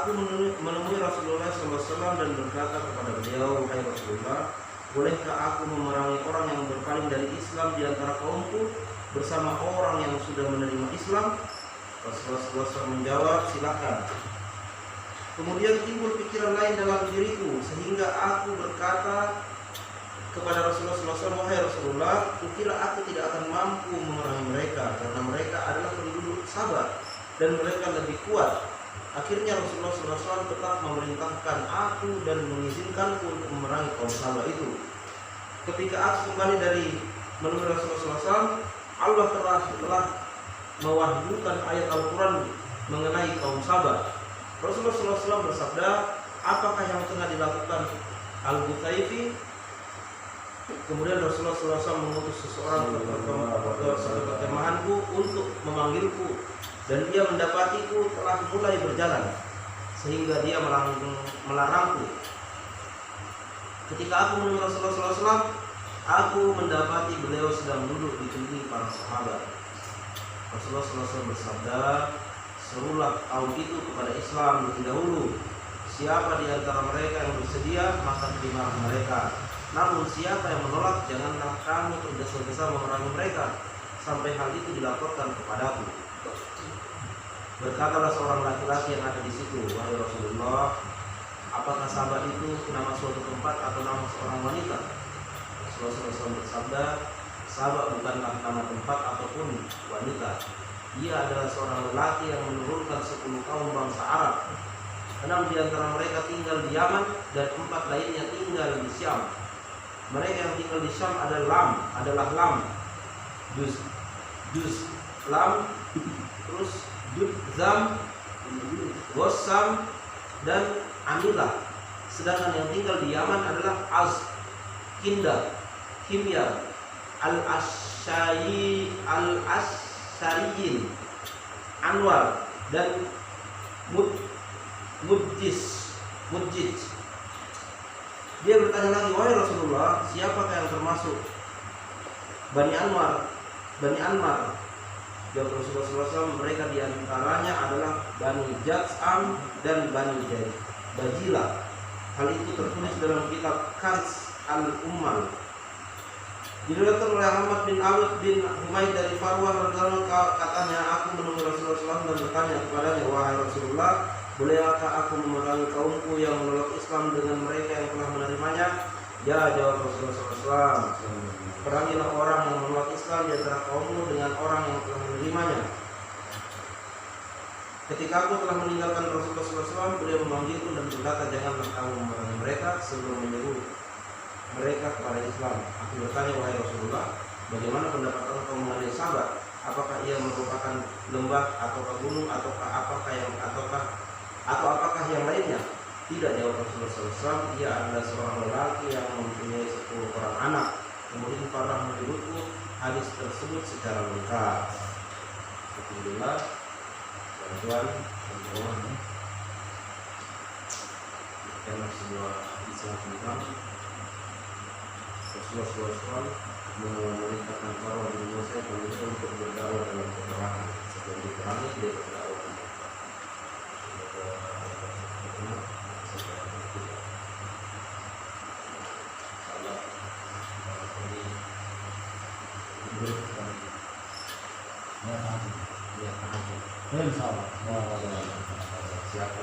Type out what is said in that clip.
Aku menemui Rasulullah SAW dan berkata kepada beliau, "Wahai Rasulullah, bolehkah aku memerangi orang yang berpaling dari Islam di antara kaumku bersama orang yang sudah menerima Islam?" Rasulullah SAW menjawab, "Silakan." Kemudian timbul pikiran lain dalam diriku sehingga aku berkata kepada Rasulullah SAW, "Wahai Rasulullah, kukira aku tidak akan mampu memerangi mereka karena mereka adalah penduduk Sabah dan mereka lebih kuat." Akhirnya Rasulullah SAW tetap memerintahkan aku dan mengizinkanku untuk memerangi kaum Sabah itu. Ketika aku kembali dari menemui Rasulullah SAW, Allah telah mewahyukan ayat Al-Quran mengenai kaum Sabah. Rasulullah SAW bersabda, "Apakah yang tengah dilakukan Al-Ghutaifi?" Kemudian Rasulullah SAW mengutus seseorang ke perkemahanku untuk memanggilku, dan dia mendapatiku telah mulai berjalan, sehingga dia melarangku. Ketika aku menemui Rasulullah SAW, aku mendapati beliau sedang duduk dikelilingi para sahabat. Rasulullah SAW bersabda, "Serulah kaum itu kepada Islam lebih dahulu. Siapa di antara mereka yang bersedia, maka terimalah mereka. Namun siapa yang menolak, janganlah kamu tergesa-gesa memerangi mereka sampai hal itu dilaporkan kepadaku." Berkatalah seorang laki-laki yang ada di situ, "Wahai Rasulullah, apakah Sabah itu nama suatu tempat atau nama seorang wanita?" Rasulullah SAW bersabda, "Sabah bukanlah nama tempat ataupun wanita. Ia adalah seorang lelaki yang menurunkan 10 kaum bangsa Arab. 6 di antara mereka tinggal di Yaman dan 4 lainnya tinggal di Syam. Mereka yang tinggal di Syam adalah Lam, Juz, Lam, terus Zam, Ghassam, dan Amilah. Sedangkan yang tinggal di Yaman adalah Az, Kinda, Himyar, Al-Asyariyin, Anwar, dan Mudjij." Dia bertanya lagi, "Wahai Rasulullah, siapakah yang termasuk Bani Anwar? Jawab Rasulullah SAW, "Mereka diantaranya adalah Bani Jatsam dan Bani Bajilah." Hal itu tertulis dalam kitab Kanz al-Ummal. Diriwayatkan oleh Ahmad bin Awad bin Humaid dari Farwah katanya, "Aku menemui Rasulullah SAW dan bertanya kepadanya, 'Wahai Rasulullah, bolehkah aku memerangi kaumku yang menolak Islam dengan mereka yang telah menerimanya?' Ya, jawab Rasulullah SAW, "Perangilah orang yang menolak Islam di antara kaummu dengan orang yang telah menerimanya." Ketika aku telah meninggalkan Rasulullah SAW, beliau memanggilku dan berkata, "Janganlah kamu memerangi mereka sebelum menyeru mereka kepada Islam." Aku bertanya, "Wahai Rasulullah, bagaimana pendapat engkau mengenai Sabah? Apakah ia merupakan lembah ataukah gunung ataukah apakah yang lainnya?" "Tidak," jawab Rasulullah SAW, "ia adalah seorang lelaki yang mempunyai 10 orang anak." Kemudian Farah menyebutku hadis tersebut secara lengkap. Alhamdulillah, tuan-tuan, karena sebuah kisah tentang Rasulullah SAW memerintahkan Farah bin Musa untuk berdakwah dalam peperangan. Sebelum diperangi, dia berdakwah. Siapa?